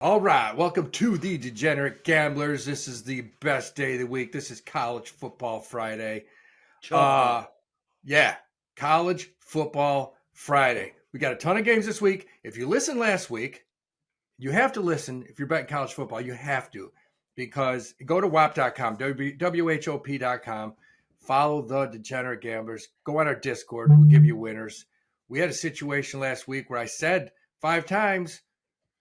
All right, welcome to the Degenerate Gamblers. This is the best day of the week. This is College Football Friday. Chocolate. Uh yeah, College Football Friday. We got a ton of games this week. If you listened last week, you have to listen. If you're betting college football, you have to, because go to whop.com, WHOP.com, follow the Degenerate Gamblers, go on our Discord, we'll give you winners. We had a situation last week where I said 5 times,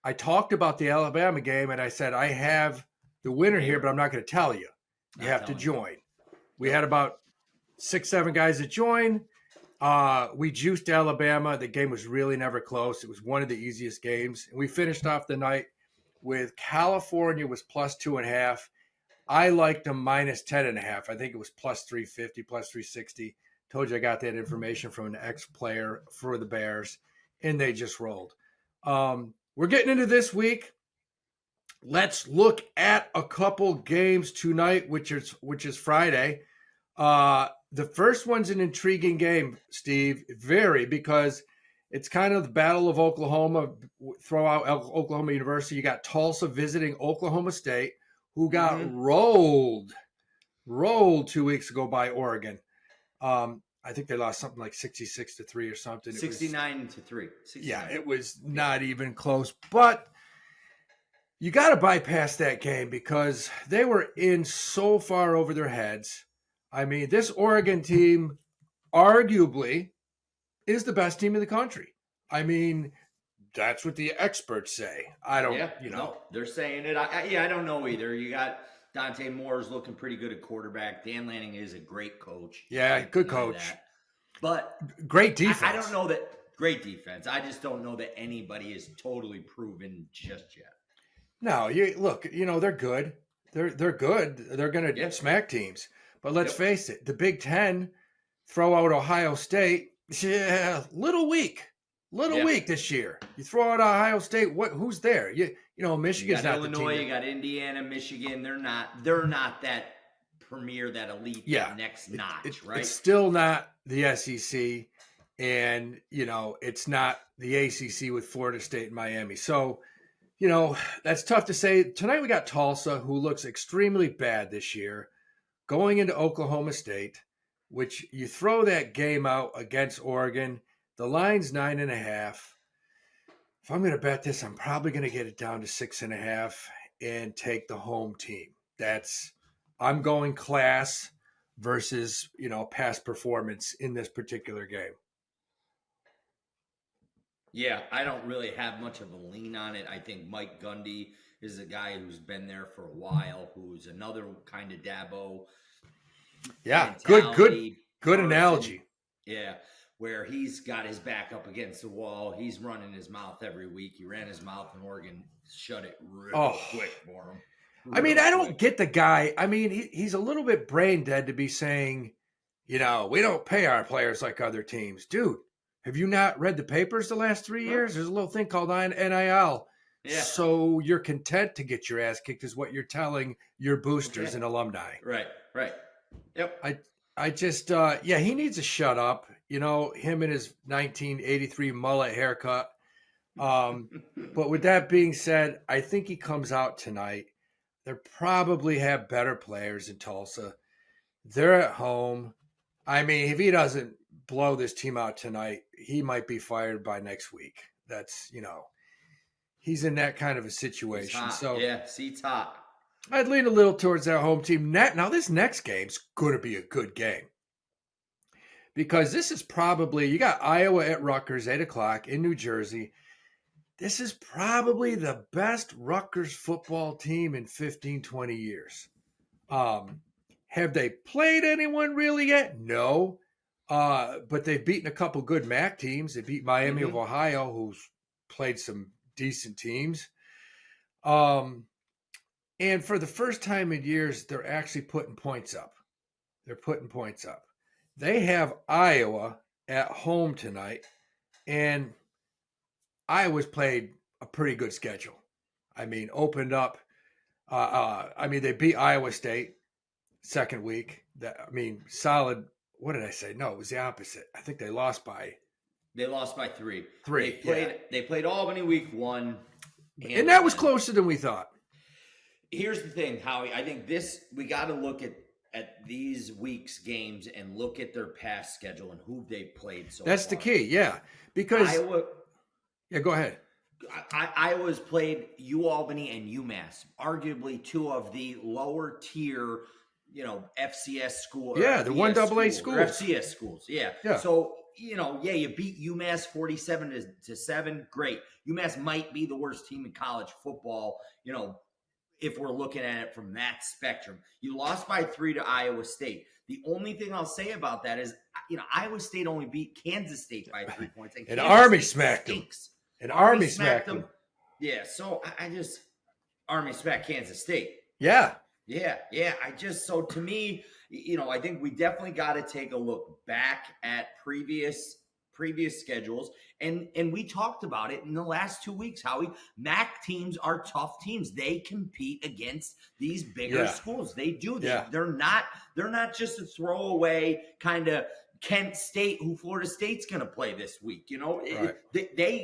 I talked about the Alabama game and I said, I have the winner here, but I'm not going to tell you. You Not have to telling you. join. We had Yep. about 6, 7 guys that joined. We juiced Alabama. The game was really never close. It was one of the easiest games. And we finished off the night with California was plus 2.5. I liked them minus 10.5. I think it was plus 350, plus 360. Told you I got that information from an ex-player for the Bears, and they just rolled. We're getting into this week. Let's look at a couple games tonight, which is Friday. The first one's an intriguing game, Steve, very, because it's kind of the Battle of Oklahoma. Throw out Oklahoma University. You got Tulsa visiting Oklahoma State, who got rolled 2 weeks ago by Oregon. I think they lost something like 66-3 or something. 69-3. 69. Yeah, it was not even close. But you got to bypass that game because they were in so far over their heads. I mean, this Oregon team arguably is the best team in the country. I mean, that's what the experts say. I don't, Yeah, no, they're saying it. I don't know either. You got Dante Moore's looking pretty good at quarterback. Dan Lanning is a great coach. Yeah, Can't good deny coach. that. But great defense. I don't know that great defense. I just don't know that anybody is totally proven just yet. No, you look, they're good. They're good. They're going to smack teams. But let's face it, the Big Ten throw out Ohio State. Yeah, little weak this year. You throw out Ohio State. Who's there? Michigan's not Illinois, the team. you got Indiana, Michigan. They're not that premier, that elite, that next notch, right? It's still not the SEC, and it's not the ACC with Florida State and Miami. So, that's tough to say. Tonight we got Tulsa, who looks extremely bad this year, going into Oklahoma State, which you throw that game out against Oregon. The line's 9.5. If I'm going to bet this, I'm probably going to get it down to 6.5 and take the home team. I'm going class versus, past performance in this particular game. Yeah, I don't really have much of a lean on it. I think Mike Gundy is a guy who's been there for a while, who's another kind of Dabo. Yeah, good analogy. Yeah, where he's got his back up against the wall. He's running his mouth every week. He ran his mouth in Oregon, shut it real quick for him. I don't get the guy. I mean, he's a little bit brain dead to be saying, we don't pay our players like other teams. Dude, have you not read the papers the last 3 years? There's a little thing called NIL. Yeah. So you're content to get your ass kicked is what you're telling your boosters and alumni. Right. Yep. I just, he needs to shut up. Him and his 1983 mullet haircut. But with that being said, I think he comes out tonight. They probably have better players in Tulsa. They're at home. I mean, if he doesn't blow this team out tonight, he might be fired by next week. That's, he's in that kind of a situation. So yeah, seat's hot. I'd lean a little towards that home team. Now, this next game's going to be a good game. Because this is probably, you got Iowa at Rutgers, 8 o'clock in New Jersey. This is probably the best Rutgers football team in 15, 20 years. Have they played anyone really yet? No. But they've beaten a couple good MAC teams. They beat Miami of Ohio, who's played some decent teams. And for the first time in years, they're actually putting points up. They have Iowa at home tonight, and Iowa's played a pretty good schedule. I mean, opened up. They beat Iowa State second week. Solid. What did I say? No, it was the opposite. I think they lost by 3. They played Albany week 1. And that was closer than we thought. Here's the thing, Howie. I think we got to look at these weeks' games and look at their past schedule and who they've played so That's far. the key, yeah. Because Iowa. Yeah, go ahead. Iowa's played UAlbany and UMass, arguably two of the lower tier, FCS schools. Yeah, the 1AA schools. FCS schools, yeah. So, you beat UMass 47-7. Great. UMass might be the worst team in college football, if we're looking at it from that spectrum. You lost by 3 to Iowa State. The only thing I'll say about that is, Iowa State only beat Kansas State by 3 points. And Army smacked them. And Army smacked them. Yeah, so I just Army smacked Kansas State. Yeah. So to me, I think we definitely got to take a look back at previous schedules. And we talked about it in the last 2 weeks, Howie. MAC teams are tough teams. They compete against these bigger schools. They do. They're not just a throwaway kind of Kent State, who Florida State's going to play this week. Right.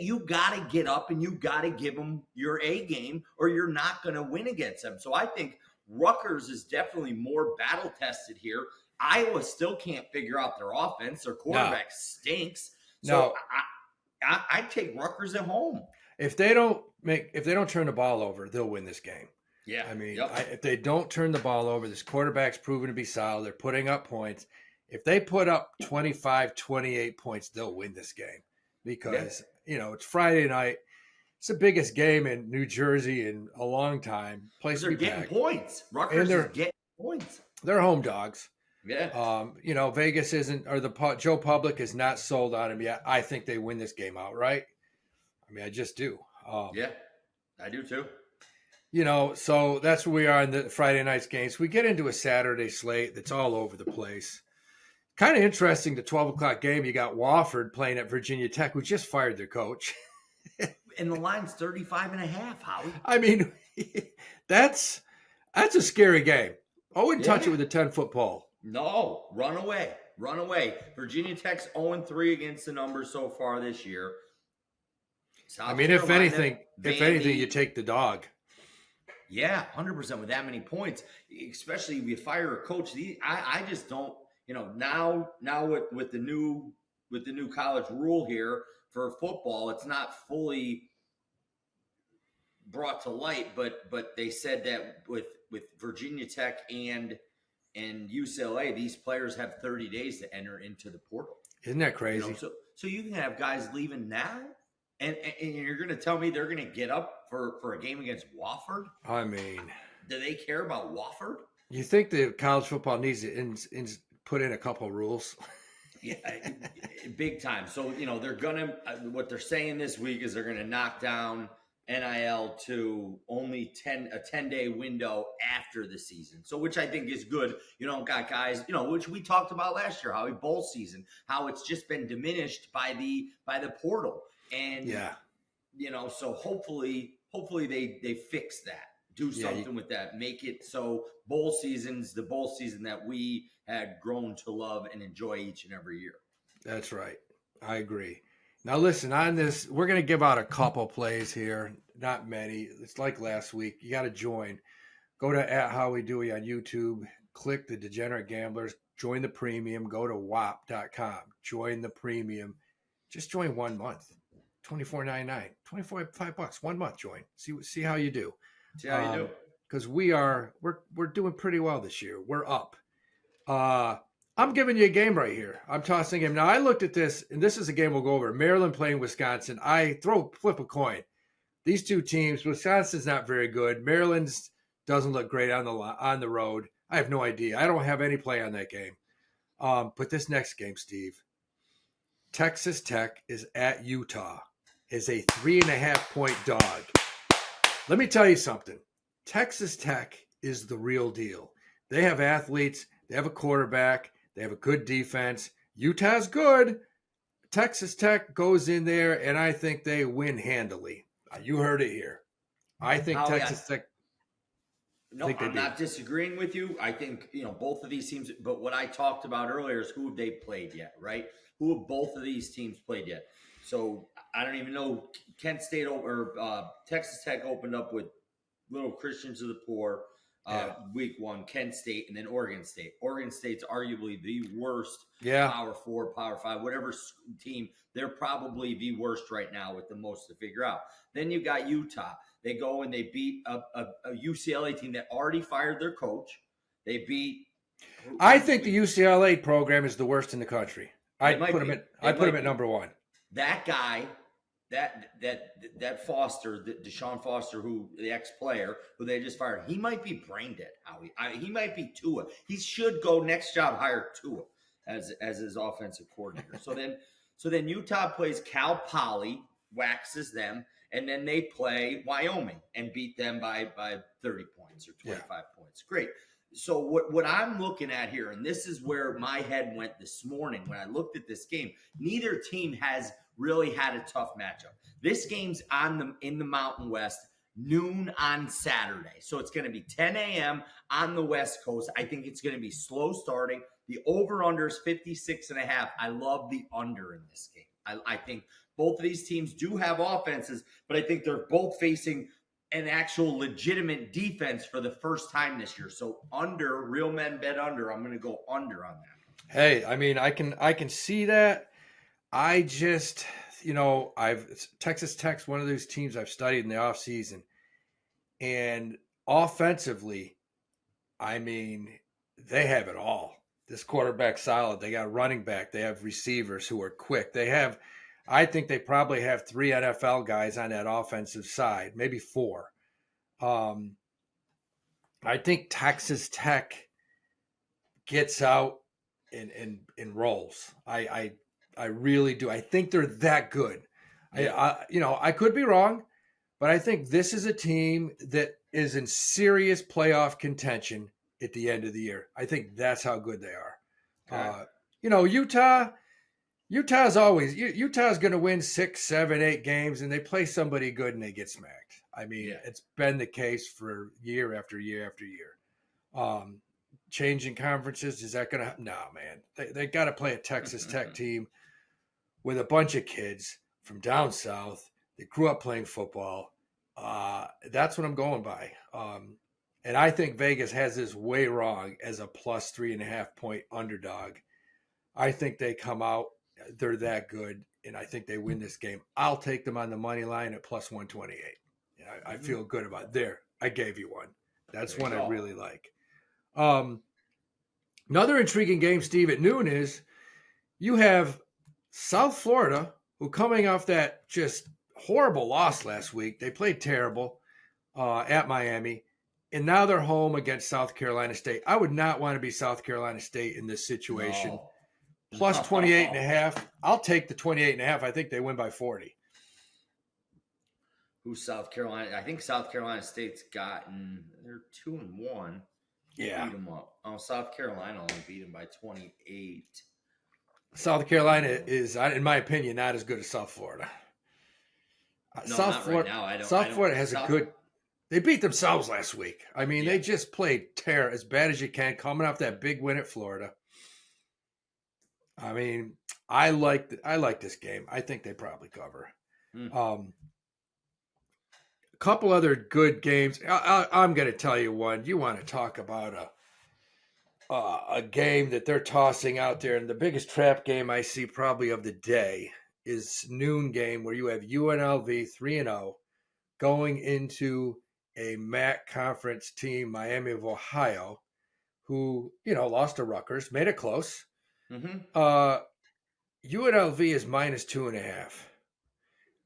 You got to get up and you got to give them your A game, or you're not going to win against them. So I think Rutgers is definitely more battle tested here. Iowa still can't figure out their offense. Their quarterback stinks. So I take Rutgers at home. If they don't turn the ball over, they'll win this game. Yeah. I mean, if they don't turn the ball over, this quarterback's proven to be solid. They're putting up points. If they put up 25, 28 points, they'll win this game because, it's Friday night. It's the biggest game in New Jersey in a long time. They're getting points. Rutgers is getting points. They're home dogs. Yeah. Vegas isn't, or Joe Public is not sold on him yet. I think they win this game outright. I mean, I just do. Yeah, I do too. So that's where we are in the Friday night's games. We get into a Saturday slate that's all over the place. Kind of interesting, the 12 o'clock game. You got Wofford playing at Virginia Tech, who just fired their coach. And the line's 35.5, Howie. I mean, that's a scary game. I wouldn't touch it with a 10-foot pole. No, run away. Virginia Tech's 0-3 against the numbers so far this year. If anything, you take the dog. Yeah, 100% with that many points, especially if you fire a coach. I just don't. Now with the new college rule here for football, it's not fully brought to light, but they said that with Virginia Tech and UCLA, these players have 30 days to enter into the portal. Isn't that crazy? So you can have guys leaving now, and you're going to tell me they're going to get up for a game against Wofford? I mean, do they care about Wofford? You think the college football needs to put in a couple rules? Yeah, big time. So, they're going to, what they're saying this week is they're going to knock down NIL to only a 10-day window after the season. So, which I think is good. Got guys, which we talked about last year, how bowl season, how it's just been diminished by the portal. And, so hopefully they fix that. Do something with that. Make it so the bowl season that we had grown to love and enjoy each and every year. That's right. I agree. Now, listen, on this, we're going to give out a couple plays here. Not many. It's like last week. You got to join. Go to @HowWeDewey on YouTube. Click the Degenerate Gamblers. Join the premium. Go to Whop.com. Join the premium. Just join 1 month. $24.99. $5 1 month. Join. See how you do. See how you do. Because we're doing pretty well this year. We're up. I'm giving you a game right here. I'm tossing him. Now, I looked at this, and this is a game we'll go over. Maryland playing Wisconsin. I flip a coin. These two teams, Wisconsin's not very good. Maryland's doesn't look great on the road. I have no idea. I don't have any play on that game. But this next game, Steve, Texas Tech is at Utah, is a 3.5-point dog. Let me tell you something. Texas Tech is the real deal. They have athletes. They have a quarterback. They have a good defense. Utah's good. Texas Tech goes in there, and I think they win handily. You heard it here. I think Texas Tech. No, I'm not disagreeing with you. I think, both of these teams, but what I talked about earlier is who have they played yet, right? Who have both of these teams played yet? So I don't even know. Kent State or Texas Tech opened up with Little Christians of the Poor week 1, Kent State, and then Oregon State. Oregon State's arguably the worst Power 4, Power 5, whatever team. They're probably the worst right now with the most to figure out. Then you got Utah. They go and they beat a UCLA team that already fired their coach. They beat. I think the UCLA program is the worst in the country. I'd put them at number 1. That guy, that Foster, Deshaun Foster, who the ex-player who they just fired, he might be brain dead. Howie, he might be Tua. He should go next job hire Tua as his offensive coordinator. So then Utah plays Cal Poly, waxes them, and then they play Wyoming and beat them by 30 points or 25 points. Great. So what I'm looking at here, and this is where my head went this morning when I looked at this game, neither team has really had a tough matchup. This game's in the Mountain West, noon on Saturday. So it's going to be 10 a.m. on the West Coast. I think it's going to be slow starting. The over-under is 56.5. I love the under in this game. I think both of these teams do have offenses, but I think they're both facing an actual legitimate defense for the first time this year. So under, real men bet under. I'm going to go under on that. Hey, I mean, I can see that. I just, Texas Tech's one of those teams I've studied in the offseason. And offensively, I mean, they have it all. This quarterback's solid. They got a running back. They have receivers who are quick. I think they probably have 3 NFL guys on that offensive side, maybe 4. I think Texas Tech gets out and rolls. I really do. I think they're that good. Yeah. I could be wrong, but I think this is a team that is in serious playoff contention at the end of the year. I think that's how good they are. Okay. Utah's going to win 6, 7, 8 games, and they play somebody good and they get smacked. I mean, It's been the case for year after year after year. Changing conferences, is that going to? No, man. They got to play a Texas Tech team with a bunch of kids from down south that grew up playing football. That's what I'm going by. And I think Vegas has this way wrong as a plus 3.5 point underdog. I think they come out. They're that good, and I think they win this game. I'll take them on the money line at plus 128. I feel good about it. There. I gave you one. That's one I really like. Another intriguing game, Steve, at noon is you have South Florida, who coming off that just horrible loss last week. They played terrible at Miami, and now they're home against South Carolina State. I would not want to be South Carolina State in this situation. No. Plus 28.5. I'll take the 28.5. I think they win by 40. Who's South Carolina? I think South Carolina State's they're 2-1. Yeah. Beat them up. Oh, South Carolina only beat them by 28. South Carolina is, in my opinion, not as good as South Florida. No, South Florida, right now. South Florida has a good. They beat themselves last week. I mean, they just played as bad as you can, coming off that big win at Florida. I mean, I like this game. I think they probably cover. A couple other good games. I'm going to tell you one. You want to talk about a game that they're tossing out there, and the biggest trap game I see probably of the day is noon game where you have UNLV 3-0 going into a MAC conference team, Miami of Ohio, who lost to Rutgers, made it close. UNLV is minus 2.5.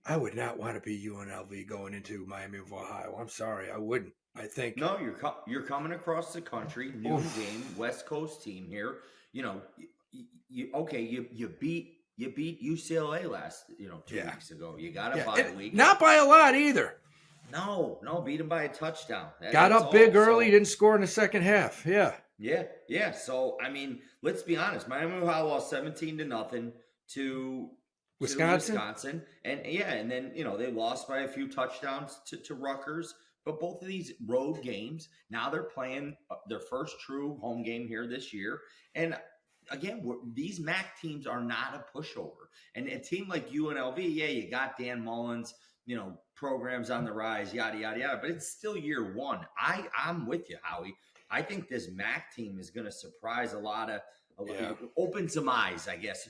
I would not want to be UNLV going into Miami of Ohio. I'm sorry, I wouldn't. I think you're coming across the country, noon game, West Coast team here. You beat UCLA last 2 weeks ago. You got a bye week, not by a lot either. No, beat them by a touchdown. Got up big early, didn't score in the second half. Yeah. So I mean, let's be honest. Miami of Ohio lost 17-0 to Wisconsin, and then they lost by a few touchdowns to Rutgers. But both of these road games, now they're playing their first true home game here this year, and again, these MAC teams are not a pushover. And a team like UNLV, yeah, you got Dan Mullins, programs on the rise, yada, yada, yada. But it's still year one. I'm with you, Howie. I think this MAC team is going to surprise open some eyes, I guess.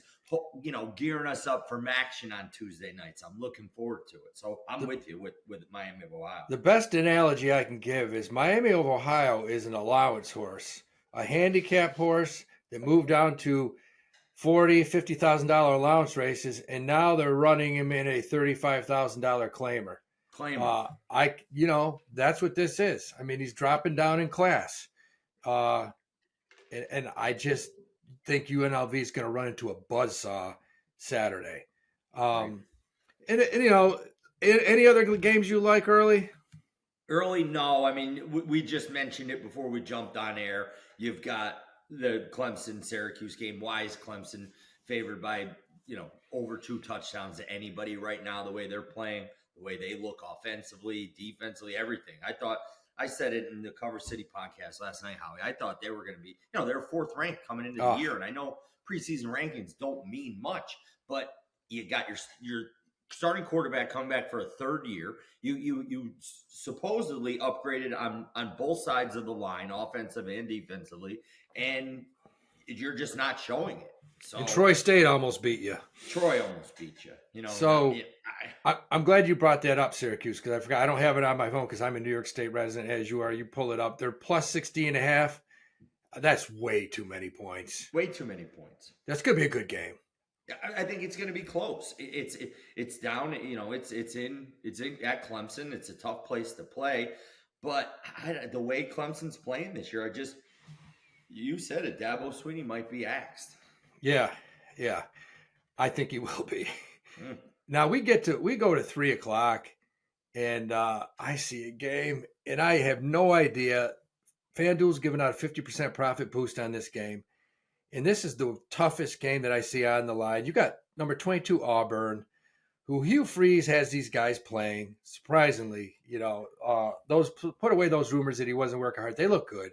Gearing us up for action on Tuesday nights. I'm looking forward to it. So I'm with you with Miami of Ohio. The best analogy I can give is Miami of Ohio is an allowance horse, a handicap horse that moved down to $50,000 allowance races, and now they're running him in a $35,000 claimer. That's what this is. I mean, he's dropping down in class, and I just think UNLV is going to run into a buzzsaw Saturday. And any other games you like early? Early, no. I mean, we just mentioned it before we jumped on air. You've got the Clemson-Syracuse game. Why is Clemson favored by, over 2 touchdowns to anybody right now, the way they're playing, the way they look offensively, defensively, everything. I said it in the Cover City podcast last night, Howie. I thought they were going to be, they're 4th ranked coming into the year. And I know preseason rankings don't mean much, but you got your starting quarterback coming back for a 3rd year. You supposedly upgraded on both sides of the line, offensive and defensively, and you're just not showing it. So, and Troy State almost beat you. Troy almost beat you. So I'm glad you brought that up, Syracuse, because I forgot. I don't have it on my phone because I'm a New York State resident, as you are. You pull it up. They're plus 60.5. That's way too many points. Way too many points. That's going to be a good game. I think it's going to be close. It's down. It's in at Clemson. It's a tough place to play, but the way Clemson's playing this year, you said it. Dabo Swinney might be axed. Yeah, I think he will be. Now we go to 3:00, and I see a game, and I have no idea. FanDuel's giving out a 50% profit boost on this game. And this is the toughest game that I see on the line. You got number 22 Auburn, who Hugh Freeze has these guys playing. Surprisingly, put away those rumors that he wasn't working hard. They look good.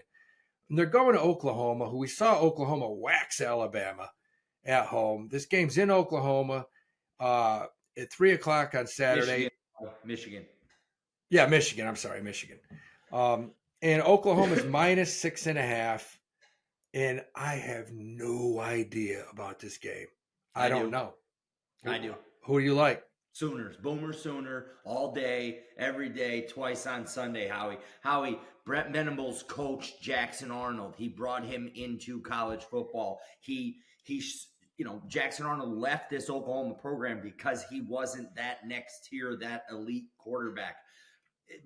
And they're going to Oklahoma, who we saw Oklahoma wax Alabama at home. This game's in Oklahoma at 3:00 on Saturday. Michigan. Yeah, Michigan. I'm sorry, Michigan. And Oklahoma's minus 6.5. And I have no idea about this game. I don't know. I do. Who do you like? Sooners. Boomer Sooner all day, every day, twice on Sunday, Howie. Brett Venables coached Jackson Arnold. He brought him into college football. Jackson Arnold left this Oklahoma program because he wasn't that next tier, that elite quarterback.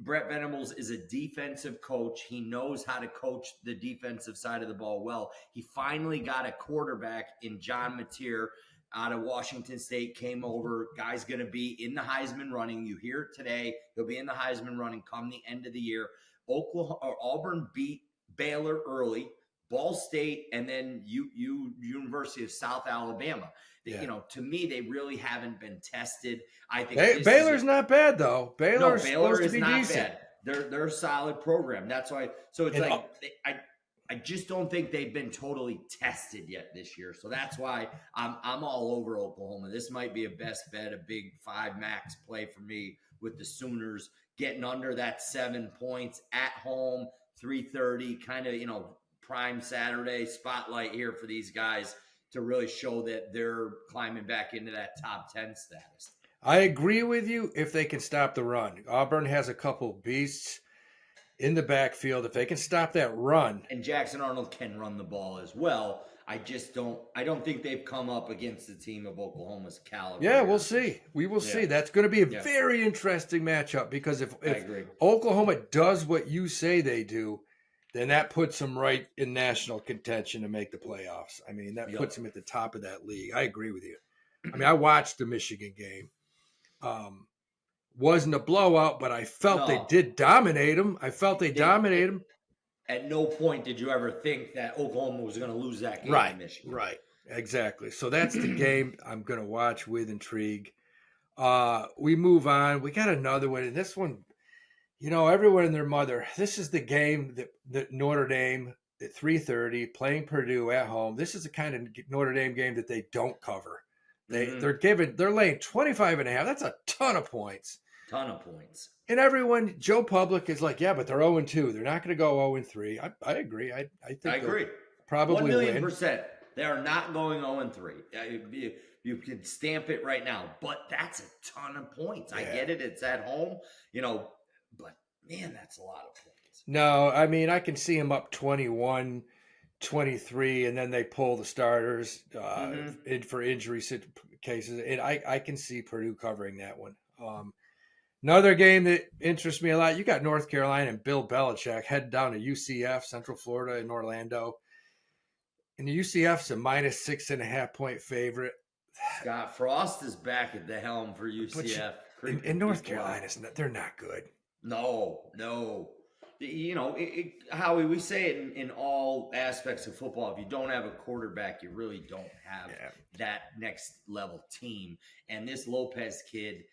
Brett Venables is a defensive coach. He knows how to coach the defensive side of the ball well. He finally got a quarterback in John Mateer out of Washington State, came over. Guy's going to be in the Heisman running. You hear it today. He'll be in the Heisman running come the end of the year. Auburn beat Baylor early, Ball State, and then University of South Alabama. Yeah. To me, they really haven't been tested. I think Baylor's not bad though. Baylor is not decent. Bad. They're a solid program. That's why. So it's I just don't think they've been totally tested yet this year. So that's why I'm all over Oklahoma. This might be a best bet, a big 5 max play for me with the Sooners getting under that 7 points at home, 3:30, kind of prime Saturday spotlight here for these guys to really show that they're climbing back into that top 10 status. I agree with you if they can stop the run. Auburn has a couple beasts in the backfield. If they can stop that run. And Jackson Arnold can run the ball as well. I don't think they've come up against the team of Oklahoma's caliber. Yeah, we'll see. We will see. That's going to be a very interesting matchup because if Oklahoma does what you say they do, then that puts them right in national contention to make the playoffs. I mean, that puts them at the top of that league. I agree with you. I mean, I watched the Michigan game. Wasn't a blowout, but I felt they did dominate them. Dominated them. At no point did you ever think that Oklahoma was going to lose that game in Michigan. Right, exactly. So that's the game I'm going to watch with intrigue. We move on. We got another one. And this one, everyone and their mother, this is the game that Notre Dame at 3:30, playing Purdue at home. This is the kind of Notre Dame game that they don't cover. They're laying 25.5. That's a ton of points. Ton of points. And everyone, Joe Public is like, yeah, but they're 0-2. They're not going to go 0-3. I agree. I think I agree. Probably 1,000,000%. They are not going 0-3. You can stamp it right now, but that's a ton of points. I get it. It's at home, but man, that's a lot of points. No, I mean, I can see them up 21, 23, and then they pull the starters for injury cases. And I can see Purdue covering that one. Another game that interests me a lot, you got North Carolina and Bill Belichick heading down to UCF, Central Florida in Orlando. And the UCF's a -6.5 point favorite. Scott Frost is back at the helm for UCF. In North Carolina, they're not good. No. Howie, we say it in all aspects of football. If you don't have a quarterback, you really don't have that next level team. And this Lopez kid,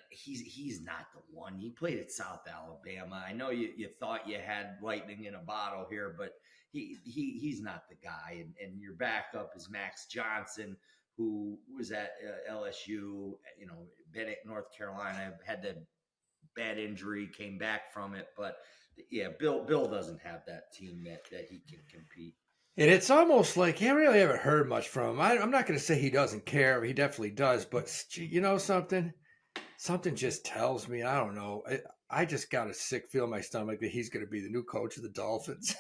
he's not the one. He played at South Alabama. I know you thought you had lightning in a bottle here, but he's not the guy. And your backup is Max Johnson, who was at LSU. Been at North Carolina, had the bad injury, came back from it, but yeah, Bill doesn't have that team that he can compete. And it's almost like I really haven't heard much from him. I'm not going to say he doesn't care. He definitely does. But you know something? Something just tells me, I don't know. I just got a sick feel in my stomach that he's going to be the new coach of the Dolphins.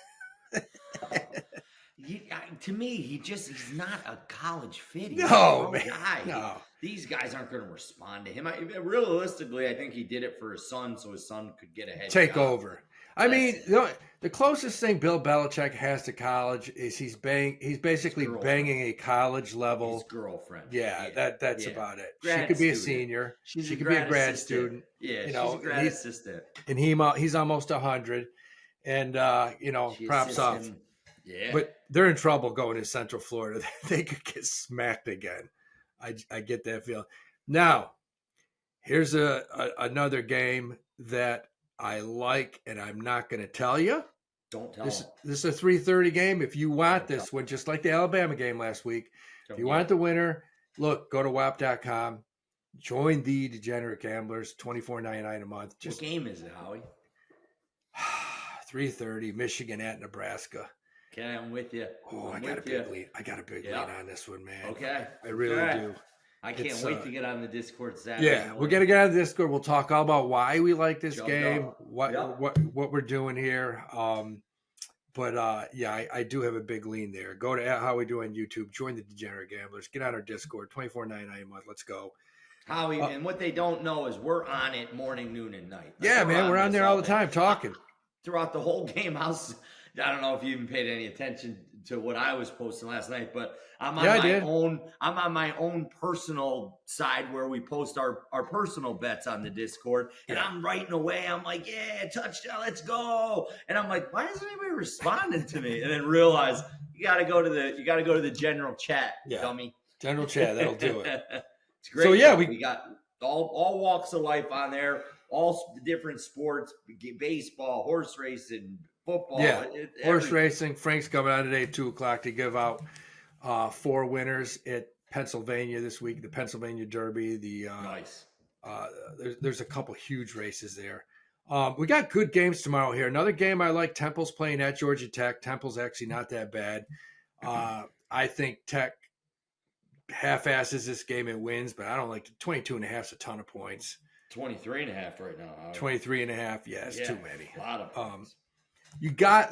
To me, he's not a college fit. He's no, man. Guy. No. These guys aren't going to respond to him. Realistically, I think he did it for his son so his son could get ahead. Take over. I mean, the closest thing Bill Belichick has to college is he's basically banging a college level his girlfriend. Yeah, that's about it. Grad she could be student. a senior. She could be a grad assistant. student. Yeah, she's a grad assistant. And he's almost 100. And props off. Him. Yeah. But they're in trouble going to Central Florida. They could get smacked again. I get that feeling. Now, here's another game that I like, and I'm not going to tell you. Don't tell this is a 3:30 game. If you want this one, just like the Alabama game last week, if you want the winner, look, go to Whop.com. Join the Degenerate Gamblers, $24.99 a month. What game is it, Howie? 3:30, Michigan at Nebraska. Okay, I'm with you. I got a big lead. I got a big lead on this one, man. Okay. I really do. I can't wait to get on the Discord Saturday. Yeah, we're gonna get on the Discord. We'll talk all about why we like this game, what we're doing here. I do have a big lean there. Go to How We Do on YouTube. Join the Degenerate Gamblers. Get on our Discord. $24.99 a month. Let's go. Howie, and what they don't know is we're on it morning, noon, and night. Yeah, man, we're on there all the time talking. Throughout the whole game, I don't know if you even paid any attention to what I was posting last night, but I'm on my own personal side where we post our personal bets on the Discord, and I'm writing away. I'm like, yeah, touchdown, let's go. And I'm like, why isn't anybody responding to me? And then realize you got to go to the general chat, dummy. General chat, that'll do it. It's great. So we got all walks of life on there, all different sports, baseball, horse racing, football. Yeah, horse racing. Frank's coming on today at 2:00 to give out 4 winners at Pennsylvania this week. The Pennsylvania Derby. Nice. There's a couple huge races there. We got good games tomorrow here. Another game I like. Temple's playing at Georgia Tech. Temple's actually not that bad. I think Tech half-asses this game and wins, but I don't like 22.5 is a ton of points. 23.5 right now. 23.5. Yeah, it's too many. A lot of points.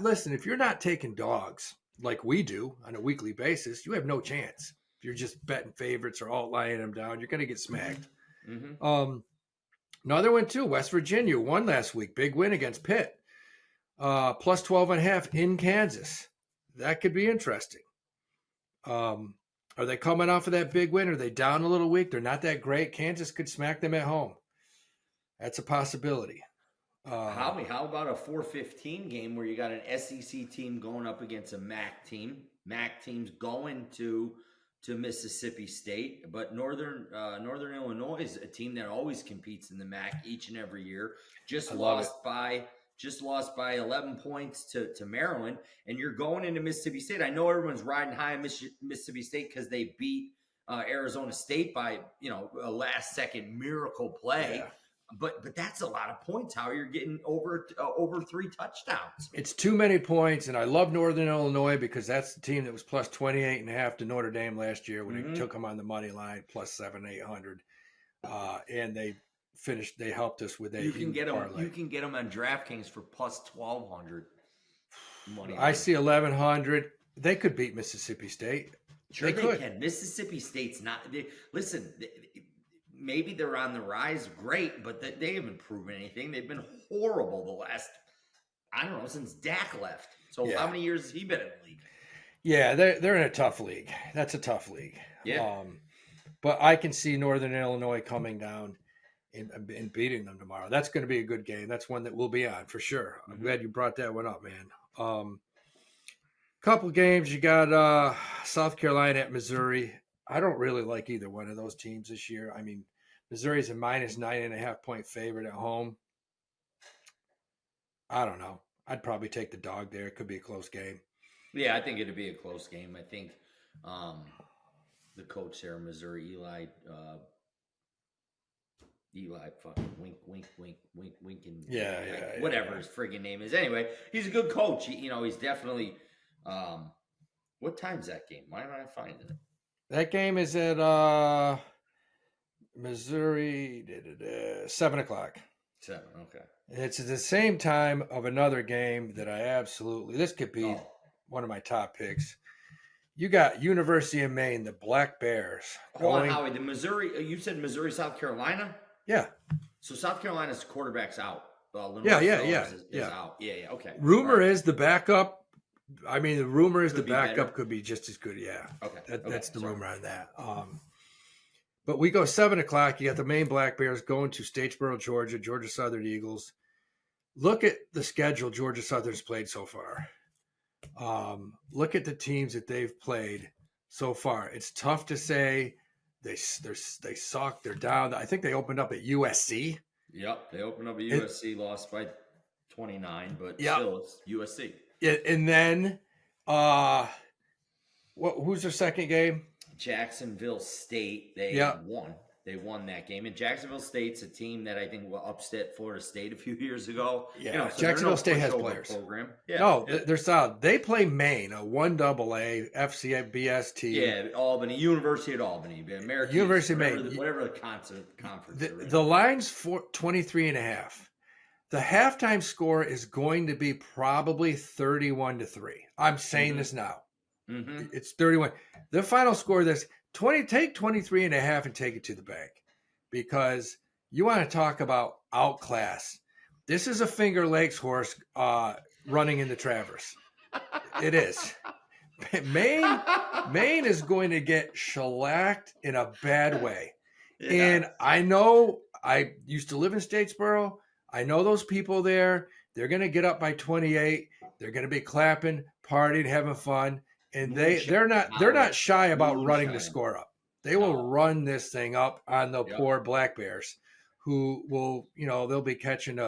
Listen, if you're not taking dogs like we do on a weekly basis, you have no chance. If you're just betting favorites or outlying them down, you're going to get smacked. Mm-hmm. Another one too, West Virginia won last week. Big win against Pitt. Plus 12.5 in Kansas. That could be interesting. Are they coming off of that big win? Are they down a little weak? They're not that great. Kansas could smack them at home. That's a possibility. Howie, how about a 4:15 game where you got an SEC team going up against a MAC team? MAC team's going to Mississippi State, but Northern Illinois is a team that always competes in the MAC each and every year. Just lost by just lost by 11 points to Maryland, and you're going into Mississippi State. I know everyone's riding high on Mississippi State because they beat Arizona State by a last-second miracle play. Yeah. But that's a lot of points. How you're getting over 3 touchdowns? It's too many points, and I love Northern Illinois because that's the team that was plus 28.5 to Notre Dame last year when they took them on the money line, plus 700-800, and they helped us with that. You can get them on DraftKings for plus 1,200 money. I see 1,100. They could beat Mississippi State. Sure, they can. Mississippi State's not. Maybe they're on the rise, great, but they haven't proven anything. They've been horrible the last, since Dak left. So how many years has he been in the league? Yeah, they're in a tough league. That's a tough league. Yeah. But I can see Northern Illinois coming down and beating them tomorrow. That's going to be a good game. That's one that we'll be on for sure. I'm glad you brought that one up, man. Couple games. You got South Carolina at Missouri. I don't really like either one of those teams this year. I mean, Missouri's a minus 9.5 point favorite at home. I don't know. I'd probably take the dog there. It could be a close game. Yeah, I think it'd be a close game. I think the coach there in Missouri, Eli, fucking wink, and whatever his friggin' name is. Anyway, he's a good coach. He's definitely. What time's that game? Why am I not finding it? That game is at Missouri, 7 o'clock. 7, okay. It's at the same time of another game that this could be one of my top picks. You got University of Maine, the Black Bears. Hold on, Howie. The Missouri, you said Missouri, South Carolina? Yeah. So South Carolina's quarterback's out. Yeah. Is out. Yeah, okay. Rumor is the backup. I mean, the rumor is the backup could be just as good. Yeah. Okay. That's the rumor on that. But we go 7 o'clock. You got the Maine Black Bears going to Statesboro, Georgia, Georgia Southern Eagles. Look at the schedule Georgia Southern's played so far. Look at the teams that they've played so far. It's tough to say they suck. They're down. I think they opened up at USC. Yep, they opened up at USC, lost by 29, but still it's USC. And then, who's their second game? Jacksonville State. They won. They won that game. And Jacksonville State's a team that I think upset Florida State a few years ago. Yeah, so Jacksonville State has players. Program. Yeah, no, they're solid. They play Maine, a 1AA FCBS team. Yeah, Albany, University at Albany, American University of Maine, whatever the conference. The line's 23.5. The halftime score is going to be probably 31-3. I'm saying this now. Mm-hmm. It's 31. The final score of this, take 23.5 and take it to the bank, because you want to talk about outclass. This is a Finger Lakes horse running into Traverse. It is. Maine is going to get shellacked in a bad way. Yeah. And I know, I used to live in Statesboro. I know those people there. They're going to get up by 28. They're going to be clapping, partying, having fun. And they're not shy about running the score up. They will run this thing up on the poor Black Bears, who will, they'll be catching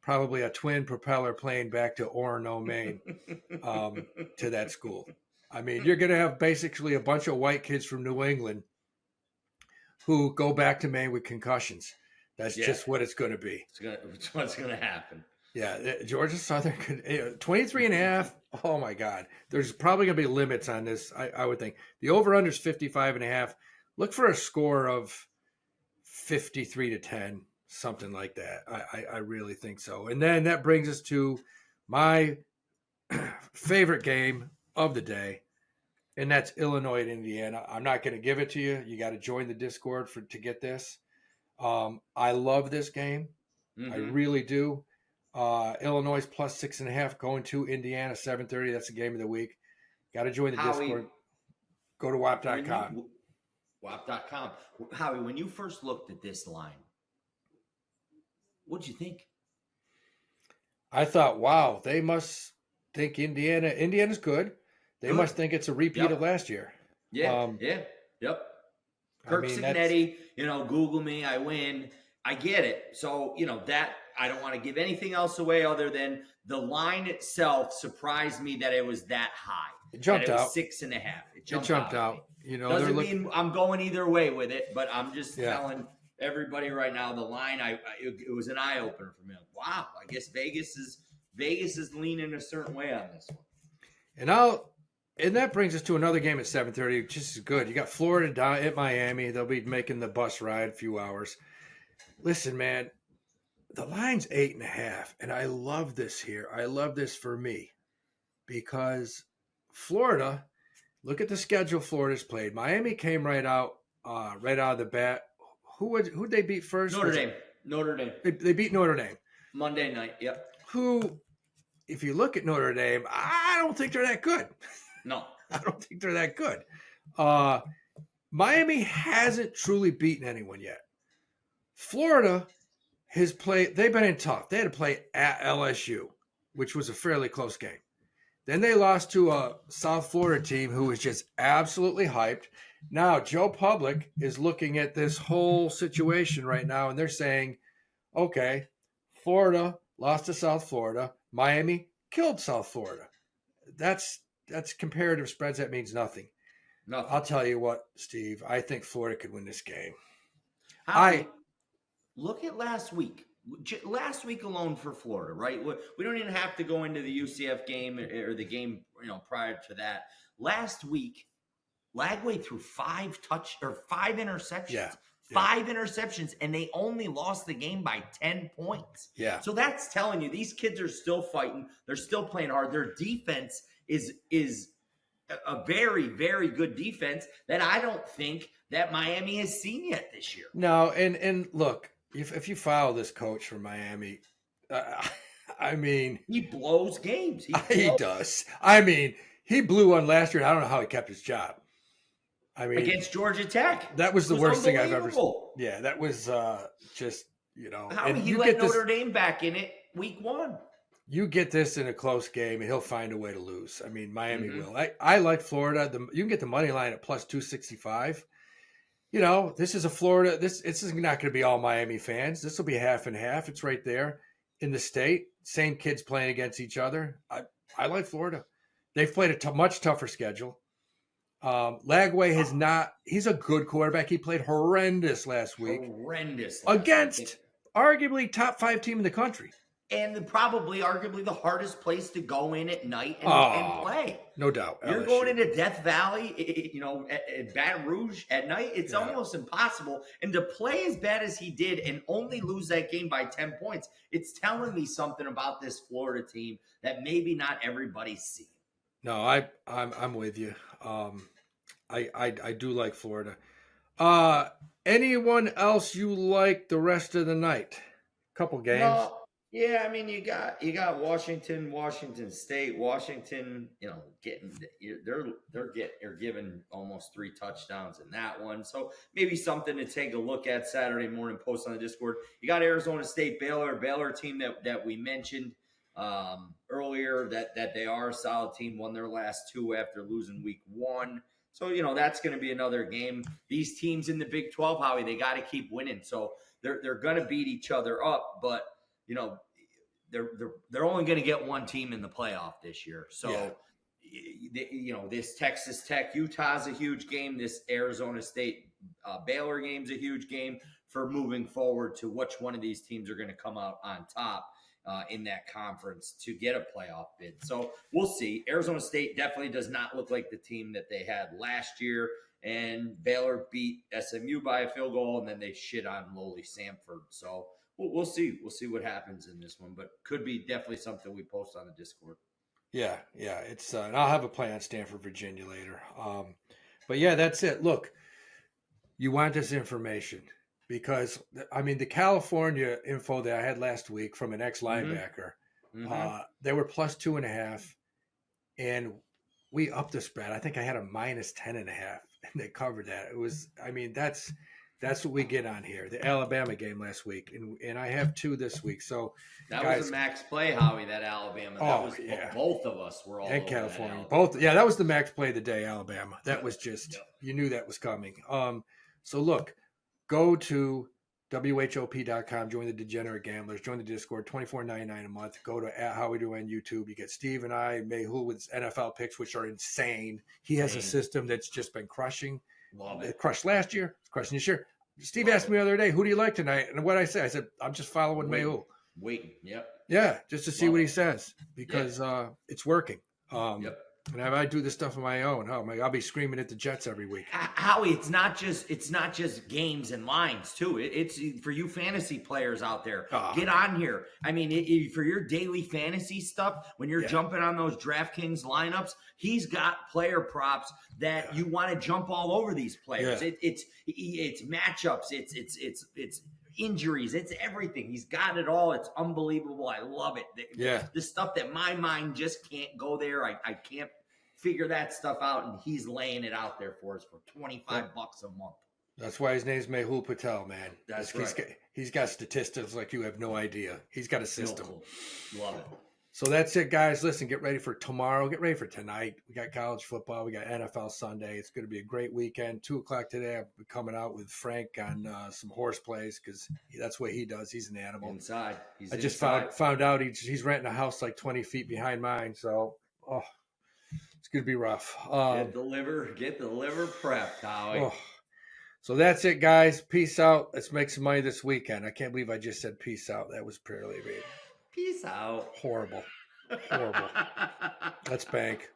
probably a twin propeller plane back to Orono, Maine, to that school. I mean, you're going to have basically a bunch of white kids from New England who go back to Maine with concussions. That's just what it's going to be. It's what's going to happen. Yeah, Georgia Southern could 23.5. Oh my God, there's probably going to be limits on this. I would think the over/under is 55.5. Look for a score of 53-10, something like that. I really think so. And then that brings us to my favorite game of the day, and that's Illinois and Indiana. I'm not going to give it to you. You got to join the Discord to get this. I love this game. Mm-hmm. I really do. Illinois plus 6.5 going to Indiana 7:30. That's the game of the week. Got to join the Discord. Go to Whop.com. Whop.com. Howie, when you first looked at this line, what'd you think? I thought, wow, they must think Indiana's good. They must think it's a repeat of last year. Yeah. Yep. Kirk Cignetti, Google me, I win. I get it. So, that I don't want to give anything else away other than the line itself surprised me that it was that high. It jumped that it was out. 6.5. It jumped out. You know, doesn't mean I'm going either way with it, but I'm just telling everybody right now the line. It was an eye opener for me. Wow, I guess Vegas is leaning a certain way on this one. And that brings us to another game at 7:30, which is good. You got Florida down at Miami. They'll be making the bus ride a few hours. Listen, man, the line's 8.5, and I love this here. I love this for me because Florida. Look at the schedule Florida's played. Miami came right out of the bat. Who'd they beat first? Notre Dame. They beat Notre Dame Monday night. Yep. Who, if you look at Notre Dame, I don't think they're that good. No, I don't think they're that good. Miami hasn't truly beaten anyone yet. Florida has played. They've been in tough. They had to play at LSU, which was a fairly close game. Then they lost to a South Florida team who was just absolutely hyped. Now, Joe Public is looking at this whole situation right now, and they're saying, okay, Florida lost to South Florida. Miami killed South Florida. That's comparative spreads. That means nothing. I'll tell you what, Steve, I think Florida could win this game. Look at last week. Last week alone for Florida, right? We don't even have to go into the UCF game or the game, prior to that. Last week, Lagway threw 5 interceptions. Yeah. 5 interceptions, and they only lost the game by 10 points. Yeah. So that's telling you these kids are still fighting. They're still playing hard. Their defense is a very, very good defense that I don't think that Miami has seen yet this year. No, and look, if you follow this coach from Miami, I mean, he blows games. He does. I mean, he blew one last year. And I don't know how he kept his job. I mean, against Georgia Tech, that was the worst thing I've ever seen. Yeah, that was just how he let Notre Dame back in it week 1. You get this in a close game, and he'll find a way to lose. I mean, Miami will. I like Florida. You can get the money line at plus 265. This is a Florida. This is not going to be all Miami fans. This will be half and half. It's right there in the state. Same kids playing against each other. I like Florida. They've played a much tougher schedule. Lagway has not. He's a good quarterback. He played horrendous last week. Against arguably top 5 team in the country. And arguably the hardest place to go in at night and play. No doubt. You're going into Death Valley, at Baton Rouge at night. It's almost impossible. And to play as bad as he did and only lose that game by 10 points, it's telling me something about this Florida team that maybe not everybody's seeing. No, I'm with you. I do like Florida. Anyone else you like the rest of the night? Couple games. No. Yeah, I mean you got Washington State, they're given almost 3 touchdowns in that one. So maybe something to take a look at Saturday morning. Post on the Discord. You got Arizona State, Baylor team that we mentioned earlier that they are a solid team. Won their last 2 after losing week 1. So that's going to be another game. These teams in the Big 12, Howie, they got to keep winning. So they're going to beat each other up, but. They're only going to get one team in the playoff this year. So, this Texas Tech, Utah's a huge game. This Arizona State, Baylor game's a huge game for moving forward to which one of these teams are going to come out on top in that conference to get a playoff bid. So we'll see. Arizona State definitely does not look like the team that they had last year. And Baylor beat SMU by a field goal, and then they shit on lowly Samford. So, we'll see. We'll see what happens in this one, but could be definitely something we post on the Discord. Yeah. It's and I'll have a play on Stanford, Virginia later. But yeah, that's it. Look, you want this information because the California info that I had last week from an ex-linebacker, they were plus 2.5, and we upped the spread. I think I had a minus 10.5, and they covered that. It was, that's what we get on here. The Alabama game last week, and I have 2 this week. So that was a max play, Howie. That Alabama. Both of us were all and over California. Both, that was the max play of the day. Alabama. That was just you knew that was coming. So look, go to WHOP.com. Join the Degenerate Gamblers. Join the Discord. $24.99 a month. Go to @HowWeDo on YouTube. You get Steve and I, Mayhul with his NFL picks, which are insane. He has a system that's just been crushing. Love It it. crushed last year. It's crushing this year. Steve Love asked me the other day, who do you like tonight? And what I said, I said, I'm just following Mayhul. Waiting. Yep. Yeah, just to see Love what he it. says because it's working. Yep. And if I do this stuff on my own, I'll be screaming at the Jets every week. Howie, it's not just games and lines too. It's for you fantasy players out there. Get on here. I mean, for your daily fantasy stuff, when you're jumping on those DraftKings lineups, he's got player props that you want to jump all over these players. Yeah. It's matchups. It's injuries. It's everything. He's got it all. It's unbelievable. I love it. The stuff that my mind just can't go there. I can't figure that stuff out, and he's laying it out there for us for $25 a month. That's why his name's Mayhul Patel, man. That's right. He's got statistics like you have no idea. He's got a system. Love it. So that's it, guys. Listen, get ready for tomorrow. Get ready for tonight. We got college football. We got NFL Sunday. It's going to be a great weekend. 2:00 today, I'll be coming out with Frank on some horse plays because that's what he does. He's an animal. Inside. I just found out he's renting a house like 20 feet behind mine. So, it's going to be rough. Get the liver prepped, Howie. So that's it, guys. Peace out. Let's make some money this weekend. I can't believe I just said peace out. That was purely Peace out. horrible. Let's bank.